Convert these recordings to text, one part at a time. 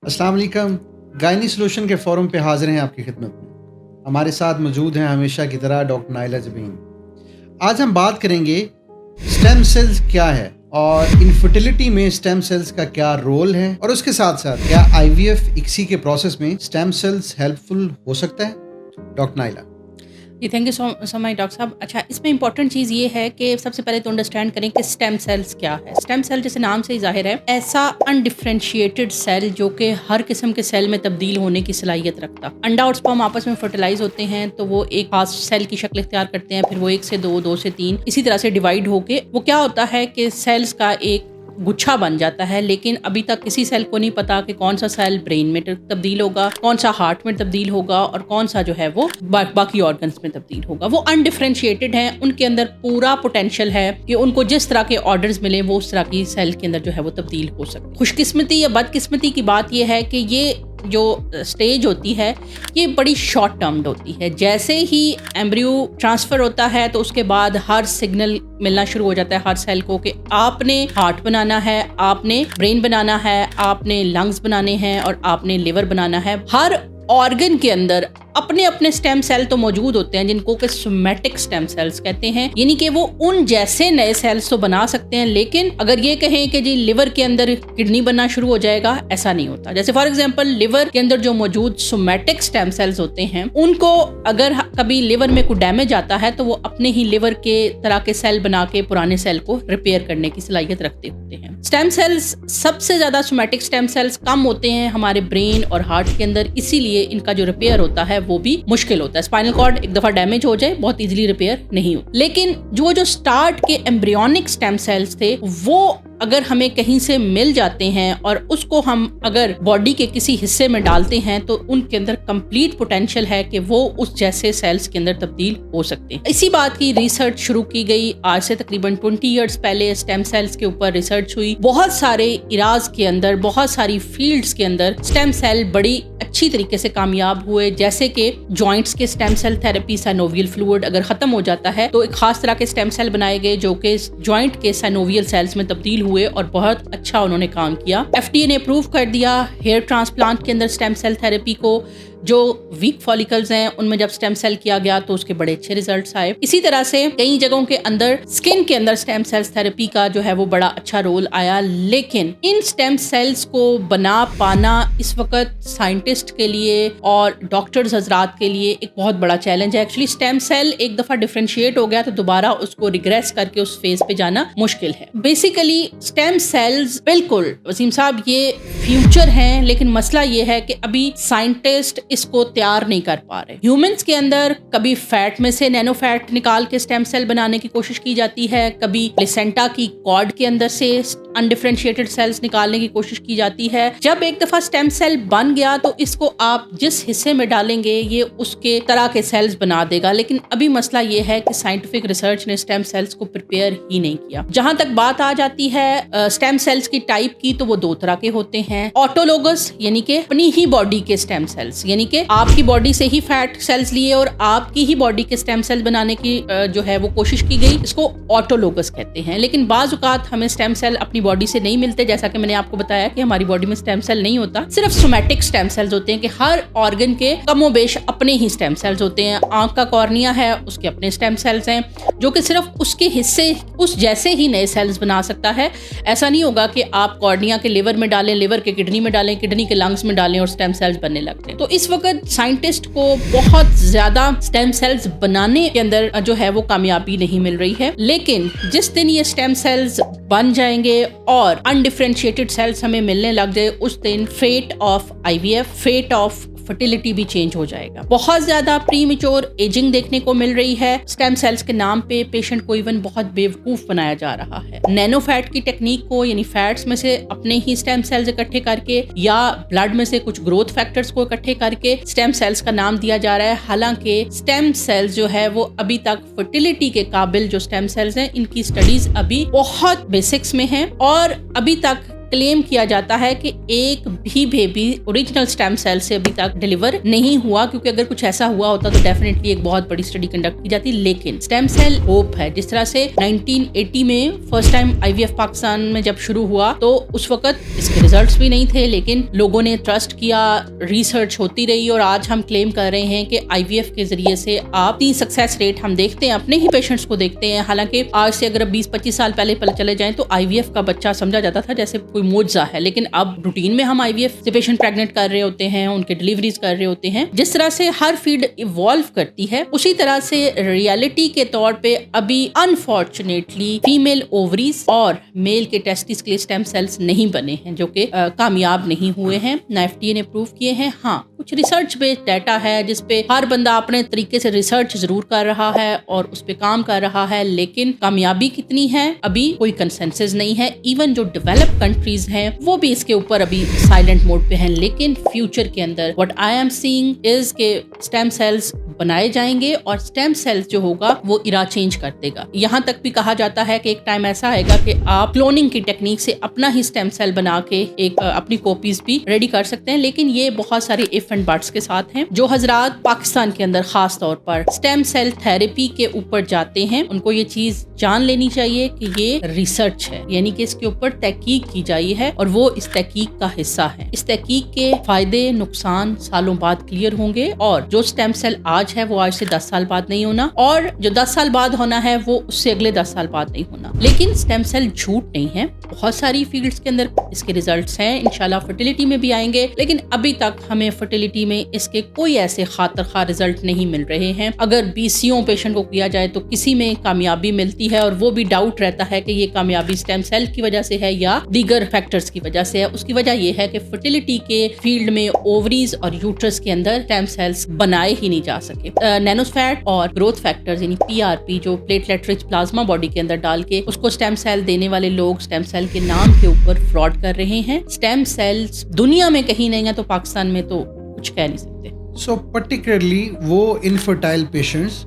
अस्सलाम वालेकुम। Gynae solution के फोरम पे हाजिर हैं आपकी खिदमत में। हमारे साथ मौजूद हैं हमेशा की तरह डॉक्टर नाइला ज़बीन। आज हम बात करेंगे स्टेम सेल्स क्या है और इनफर्टिलिटी में स्टेम सेल्स का क्या रोल है, और उसके साथ साथ क्या IVF इक्सी के प्रोसेस में स्टेम सेल्स हेल्पफुल हो सकता है। Doctor Naila ji, thank you so much doctor साहब। अच्छा, इसमें इंपॉर्टेंट चीज़ ये है कि सबसे पहले तो अंडरस्टैंड करें कि स्टेम सेल्स क्या है। स्टेम सेल जैसे नाम से ही जाहिर है, ऐसा अनडिफरेंशिएटेड सेल जो कि हर किस्म के सेल में तब्दील होने की सलाहियत रखता। अंडा और स्पर्म आपस में फर्टिलाइज होते हैं तो वो एक खास सेल की शक्ल इख्तियार करते हैं, फिर वो 1 से 2, 2 से 3 इसी तरह से डिवाइड होके वो क्या होता है कि सेल्स का एक गुच्छा बन जाता है। लेकिन अभी तक किसी सेल को नहीं पता कि कौन सा सेल ब्रेन में तब्दील होगा, कौन सा हार्ट में तब्दील होगा और कौन सा जो है वो बाकी ऑर्गन्स में तब्दील होगा। वो अनडिफरेंशिएटेड हैं, उनके अंदर पूरा पोटेंशियल है कि उनको जिस तरह के ऑर्डर्स मिले वो उस तरह की सेल के अंदर जो है वो तब्दील हो सकते। खुशकिस्मती या बदकिस्मती की बात यह है कि ये जो स्टेज होती है ये बड़ी शॉर्ट टर्म्ड होती है। जैसे ही एम्ब्रियो ट्रांसफर होता है तो उसके बाद हर सिग्नल मिलना शुरू हो जाता है हर सेल को कि आपने हार्ट बनाना है, आपने ब्रेन बनाना है, आपने लंग्स बनाने हैं और आपने लिवर बनाना है। हर ऑर्गन के अंदर अपने अपने स्टेम सेल तो मौजूद होते हैं जिनको कि सोमैटिक स्टेम सेल्स कहते हैं, यानी कि वो उन जैसे नए सेल्स तो बना सकते हैं। लेकिन अगर ये कहें कि जी लिवर के अंदर किडनी बनना शुरू हो जाएगा, ऐसा नहीं होता। जैसे फॉर एग्जांपल लिवर के अंदर जो मौजूद सोमैटिक स्टेम सेल्स होते हैं उनको अगर कभी लिवर में कोई डैमेज आता है तो वो अपने ही लिवर के तरह के सेल बना के पुराने सेल को रिपेयर करने की सलाहियत रखते होते हैं। स्टेम सेल्स सबसे ज्यादा सोमैटिक स्टेम सेल्स कम होते हैं हमारे ब्रेन और हार्ट के अंदर, इसीलिए इनका जो रिपेयर होता है वो भी मुश्किल होता है। स्पाइनल कॉर्ड एक दफा डैमेज हो जाए बहुत इजीली रिपेयर नहीं हो। लेकिन जो स्टार्ट के एम्ब्रियोनिक स्टेम सेल्स थे वो अगर हमें कहीं से मिल जाते हैं और उसको हम अगर बॉडी के किसी हिस्से में डालते हैं तो उनके अंदर कंप्लीट पोटेंशियल है कि वो उस जैसे सेल्स के अंदर तब्दील हो सकते हैं। इसी बात की रिसर्च शुरू की गई आज से तकरीबन 20 इयर्स पहले। स्टेम सेल्स के ऊपर रिसर्च हुई, बहुत सारे इराज के अंदर, बहुत सारी फील्ड्स के अंदर स्टेम सेल बड़ी अच्छी तरीके से कामयाब हुए। जैसे कि जॉइंट्स के stem cell therapy, synovial fluid अगर खत्म हो जाता है तो एक खास तरह के स्टेम सेल बनाए गए जो कि जॉइंट के साइनोवियल सेल्स में तब्दील हुए और बहुत अच्छा उन्होंने काम किया। FDA ने अप्रूव कर दिया हेयर ट्रांसप्लांट के अंदर स्टेम सेल थेरेपी को। जो वीक फॉलिकल्स हैं उनमें जब स्टेम सेल किया गया तो उसके बड़े अच्छे रिजल्ट्स आए। इसी तरह से कई जगहों के अंदर स्किन के अंदर स्टेम सेल्स थेरेपी का जो है वो बड़ा अच्छा रोल आया। लेकिन इन स्टेम सेल्स को बना पाना इस वक्त साइंटिस्ट के लिए और डॉक्टर्स हजरात के लिए एक बहुत बड़ा चैलेंज है। एक्चुअली स्टेम सेल एक दफा डिफरेंशिएट हो गया तो दोबारा उसको रिग्रेस करके उस फेज पे जाना मुश्किल है। बेसिकली स्टेम सेल्स बिल्कुल वसीम साहब ये फ्यूचर हैं, लेकिन मसला ये है कि अभी साइंटिस्ट इसको तैयार नहीं कर पा रहे। ह्यूमंस के अंदर कभी फैट में से नैनो फैट निकाल के स्टेम सेल बनाने की कोशिश की जाती है, कभी प्लेसेंटा की कॉर्ड के अंदर से अनडिफरेंशिएटेड सेल्स निकालने की कोशिश की जाती है। जब एक दफा स्टेम सेल बन गया तो इसको आप जिस हिस्से में डालेंगे ये उसके तरह के सेल्स बना देगा। लेकिन अभी मसला ये है कि साइंटिफिक रिसर्च ने स्टेम सेल्स को प्रिपेयर ही नहीं किया। जहां तक बात आ जाती है स्टेम सेल्स की टाइप की तो वो 2 तरह के होते हैं। ऑटोलोगस यानी कि अपनी ही बॉडी के स्टेम सेल्स, यानी कि आपकी बॉडी से ही फैट सेल्स लिए और आपकी ही बॉडी के स्टेम सेल बनाने की जो है वो कोशिश की गई, इसको ऑटोलोगस कहते हैं। लेकिन बाज़ औक़ात हमें स्टेम सेल अपनी बॉडी से नहीं मिलते। जैसा कि मैंने आपको बताया कि हमारी बॉडी में स्टेम सेल नहीं होता, सिर्फ सोमैटिक स्टेम सेल्स होते हैं कि हर ऑर्गन के कमोबेश अपने ही स्टेम सेल्स होते हैं। आंख का कॉर्निया है, उसके अपने स्टेम सेल्स हैं जो कि सिर्फ उसके हिस्से उस जैसे ही नए सेल्स बना सकता है। ऐसा नहीं होगा कि आप कॉर्निया के लिवर में डालें, लिवर के किडनी में डालें, किडनी के लंग्स में डालें और स्टेम सेल्स बनने लगते हैं। तो इस वक्त साइंटिस्ट को बहुत ज्यादा स्टेम सेल्स बनाने के अंदर जो है वो कामयाबी नहीं मिल रही है। लेकिन जिस दिन ये स्टेम सेल्स बन जाएंगे और अनडिफरेंशिएटेड सेल्स हमें मिलने लग जाए, उस दिन fate of IVF, fate of fertility भी चेंज हो जाएगा। बहुत ज्यादा प्रीमेच्योर एजिंग देखने को मिल रही है। स्टेम सेल्स के नाम पे पेशेंट को इवन बहुत बेवकूफ बनाया जा रहा है। नैनो फैट की टेक्निक को, यानी फैट्स में से अपने ही स्टेम सेल्स इकट्ठे करके या ब्लड में से कुछ ग्रोथ फैक्टर्स को इकट्ठे करके स्टेम सेल्स का नाम दिया जा रहा है। हालांकि स्टेम सेल्स जो है वो अभी तक फर्टिलिटी के काबिल जो स्टेम सेल्स हैं इनकी स्टडीज अभी बहुत बेसिक्स में है और अभी तक क्लेम किया जाता है कि एक भी बेबी ओरिजिनल स्टेम सेल से अभी तक डिलीवर नहीं हुआ, क्योंकि अगर कुछ ऐसा हुआ होता तो डेफिनेटली एक बहुत बड़ी स्टडी कंडक्ट की जाती। लेकिन स्टेम सेल होप है। जिस तरह से 1980 में फर्स्ट टाइम IVF पाकिस्तान में जब शुरू हुआ तो उस वक्त इसके रिजल्ट्स भी नहीं थे, लेकिन लोगों ने ट्रस्ट किया, रिसर्च होती रही और आज हम क्लेम कर रहे हैं कि IVF के जरिए से आप 3 सक्सेस रेट हम देखते हैं, अपने ही पेशेंट्स को देखते हैं। हालांकि आज से अगर 20-25 साल पहले चले जाएं तो IVF का बच्चा समझा जाता था जैसे कोई मुआवजा है, लेकिन अब रूटीन में हम IVF से पेशेंट प्रेग्नेंट कर रहे होते हैं, उनके डिलीवरीज कर रहे होते हैं। जिस तरह से हर फील्ड इवॉल्व करती है उसी तरह से रियलिटी के तौर पे अभी अनफॉर्चुनेटली फीमेल ओवरीज और मेल के टेस्टिस के लिए स्टेम सेल्स नहीं बने हैं, जो कि कामयाब नहीं हुए हैं, ना FDA ने प्रूव किए हैं। हाँ, कुछ रिसर्च बेस्ड डाटा है जिसपे हर बंदा अपने तरीके से रिसर्च जरूर कर रहा है और उस पे काम कर रहा है, लेकिन कामयाबी कितनी है अभी कोई कंसेंसस नहीं है। इवन जो डेवलप्ड कंट्रीज हैं वो भी इसके ऊपर अभी साइलेंट मोड पे हैं। लेकिन फ्यूचर के अंदर what I am seeing is के स्टेम सेल्स बनाए जाएंगे और स्टेम सेल्स जो होगा वो इरा चेंज कर देगा। यहाँ तक भी कहा जाता है कि एक टाइम ऐसा आएगा कि आप क्लोनिंग की टेक्निक से अपना ही स्टेम सेल बना के एक अपनी कॉपीज भी रेडी कर सकते हैं। लेकिन ये बहुत सारे इफ एंड बट्स के साथ हैं। जो हजरात पाकिस्तान के अंदर खास तौर पर स्टेम सेल थेरेपी के ऊपर जाते हैं उनको ये चीज जान लेनी चाहिए कि ये रिसर्च है, यानी कि इसके ऊपर तहकीक की जाई है और वो इस तहकीक का हिस्सा है। इस तहकीक के फायदे नुकसान सालों बाद क्लियर होंगे और जो स्टेम सेल आज है वो आज से 10 साल बाद नहीं होना और जो 10 साल बाद होना है वो उससे अगले 10 साल बाद नहीं होना। लेकिन स्टेम सेल झूठ नहीं है, बहुत सारी फील्ड्स के अंदर इसके रिजल्ट्स हैं। इंशाल्लाह फर्टिलिटी में भी आएंगे, लेकिन अभी तक हमें फर्टिलिटी में इसके कोई ऐसे खातर खा रिजल्ट नहीं मिल रहे हैं। अगर BCO पेशेंट को किया जाए तो किसी में कामयाबी मिलती है और वो भी डाउट रहता है कि ये कामयाबी स्टेम सेल की वजह से है या दीगर फैक्टर्स की वजह से है। उसकी वजह ये है कि फर्टिलिटी के फील्ड में ओवरीज और यूट्रस के अंदर स्टेम सेल्स बनाए ही नहीं जा सके। नैनोफैट और ग्रोथ फैक्टर्स यानी PRP जो प्लेटलेट रिच प्लाज्मा बॉडी के अंदर डाल के उसको स्टेम सेल देने वाले लोग स्टेम सेल के नाम के ऊपर फ्रॉड कर रहे हैं। स्टेम सेल्स दुनिया में कहीं नहीं है तो पाकिस्तान में तो कुछ कह नहीं सकते। सो पर्टिकुलरली वो इनफर्टाइल पेशेंट्स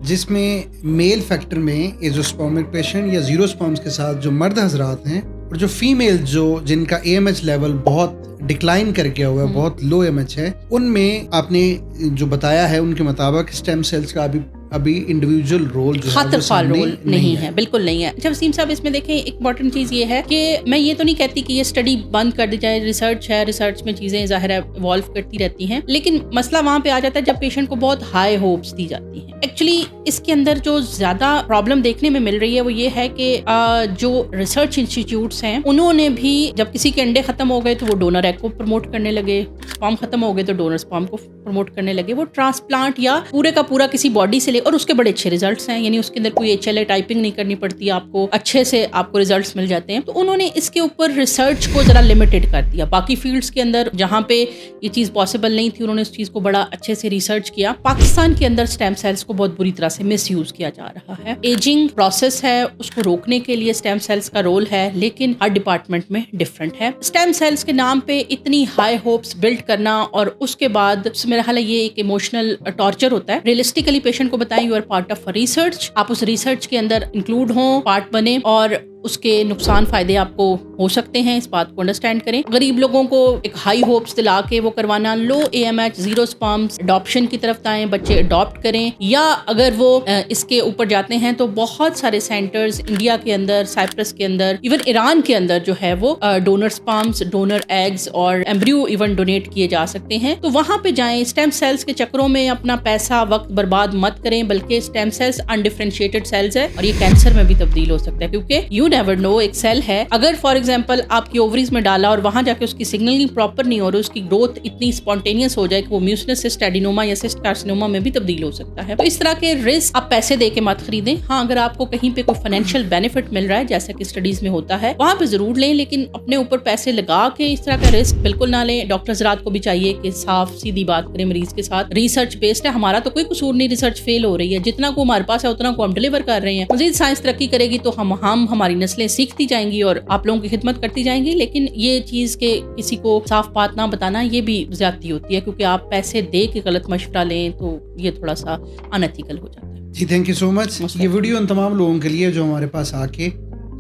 जिसमें मेल फैक्टर में एजोस्पर्मिक पेशेंट या जीरो स्पर्म्स के साथ जो मर्द हजरात हैं और जो फीमेल जो जिनका AMH लेवल बहुत डिक्लाइन कर गया हुआ है, बहुत लो AMH है, उनमें आपने जो बताया है उनके मुताबिक स्टेम सेल्स का अभी इंडिविजुअल रोल जो खातर रोल नहीं है, बिल्कुल नहीं है। जब वसीम साहब इसमें देखें इंपॉर्टेंट चीज ये है कि मैं ये तो नहीं कहती कि ये स्टडी बंद कर दी जाए, रिसर्च है, रिसर्च में चीजें जाहिर है इवॉल्व करती रहती हैं, लेकिन मसला वहां पे आ जाता है जब पेशेंट को बहुत हाई होप्स दी जाती हैं। एक्चुअली इसके अंदर जो ज्यादा प्रॉब्लम देखने में मिल रही है वो ये है कि जो रिसर्च इंस्टीट्यूट्स हैं उन्होंने भी जब किसी के अंडे खत्म हो गए तो वो डोनर एग को प्रमोट करने लगे, स्पर्म खत्म हो गए तो डोनर स्पर्म को प्रमोट करने लगे। वो ट्रांसप्लांट या पूरे का पूरा किसी बॉडी से और उसके बड़े अच्छे रिजल्ट्स हैं, यानी उसके अंदर कोई HLA टाइपिंग नहीं करनी पड़ती, आपको अच्छे से आपको रिजल्ट्स मिल जाते हैं। तो उन्होंने इसके ऊपर रिसर्च को जरा लिमिटेड कर दिया। बाकी फील्ड्स के अंदर जहां पे ये चीज पॉसिबल नहीं थी उन्होंने इस चीज को बड़ा अच्छे से रिसर्च किया। पाकिस्तान के अंदर स्टेम सेल्स को बहुत बुरी तरह से मिसयूज किया जा रहा है। एजिंग प्रोसेस है, उसको रोकने के लिए स्टेम सेल्स का रोल है, लेकिन हर डिपार्टमेंट में डिफरेंट है। स्टेम सेल्स के नाम पे इतनी हाई होप्स बिल्ड करना और उसके बाद मेरा ख्याल है ये एक इमोशनल टॉर्चर होता है। रियलिस्टिकली पेशेंट को बताएं you are part of research, आप उस रिसर्च के अंदर इंक्लूड हों, पार्ट बने और उसके नुकसान फायदे आपको हो सकते हैं, इस बात को अंडरस्टैंड करें। गरीब लोगों को एक हाई होप्स दिला के वो करवाना, लो AMH जीरो स्पर्म्स अडॉप्शन की तरफ आएं, बच्चे अडॉप्ट करें, या अगर वो इसके ऊपर जाते हैं तो बहुत सारे सेंटर्स इंडिया के अंदर, साइप्रस के अंदर, इवन ईरान के अंदर जो है वो डोनर स्पर्म्स, डोनर एग्स और एम्ब्रियो इवन डोनेट किए जा सकते हैं। तो वहां पे जाएं, स्टेम सेल्स के चक्रों में अपना पैसा वक्त बर्बाद मत करें, बल्कि स्टेम सेल्स अनडिफरेंशिएटेड सेल्स है और ये कैंसर में भी तब्दील हो सकता है, क्योंकि यू नेवर नो एक सेल है अगर फॉर एग्जांपल आपकी ओवरीज में डाला और वहां जाके उसकी सिग्नलिंग प्रॉपर नहीं हो रही, उसकी ग्रोथ इतनी स्पॉन्टेनियस हो जाए कि वो म्यूसिनस सिस्ट एडिनोमा या सिस्ट कार्सिनोमा में भी तब्दील हो सकता है। तो इस तरह के रिस्क आप पैसे दे के मत खरीदें। हाँ, अगर आपको कहीं पे कोई फाइनेंशियल बेनिफिट मिल रहा है जैसा कि स्टडीज में होता है वहां पे जरूर लें, लेकिन अपने ऊपर पैसे लगा के इस तरह का रिस्क बिल्कुल ना लें। डॉक्टर्स रात को भी चाहिए कि साफ सीधी बात करें मरीज के साथ। रिसर्च बेस्ड है, हमारा तो कोई कसूर नहीं, रिसर्च फेल हो रही है, जितना को हमारे पास है उतना को हम डिलीवर कर रहे हैं। मजीद साइंस तरक्की करेगी तो हम हमारी नस्लें सीखती जाएंगी और आप लोगों की खिदमत करती जाएंगी, लेकिन ये चीज के किसी को साफ बात ना बताना ये भी ज्यादती होती है, क्योंकि आप पैसे दे के गलत मशवरा लें तो ये थोड़ा सा अनएथिकल हो जाता है। जी, थैंक यू सो मच। ये वीडियो उन तमाम लोगों के लिए जो हमारे पास आके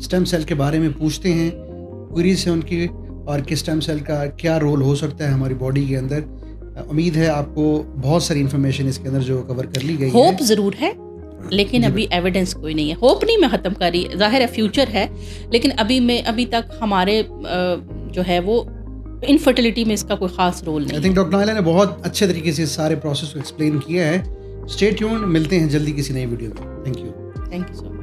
स्टेम सेल के बारे में पूछते हैं क्वेरीज हैं उनकी, और कि स्टेम सेल का क्या रोल हो सकता है हमारी बॉडी के अंदर। उम्मीद है आपको बहुत सारी इन्फॉर्मेशन इसके अंदर जो कवर कर ली गई है। होप ज़रूर है, लेकिन अभी एविडेंस कोई नहीं है। होप नहीं मैं ख़त्म कर रही, ज़ाहिर है फ्यूचर है, लेकिन अभी तक हमारे जो है वो इनफर्टिलिटी में इसका कोई ख़ास रोल नहीं आई थिंक डॉक्टर नाइला ने बहुत अच्छे तरीके से सारे प्रोसेस को एक्सप्लेन किया है। स्टे ट्यून्ड, मिलते हैं जल्दी किसी नई वीडियो में। Thank you. Thank you so much.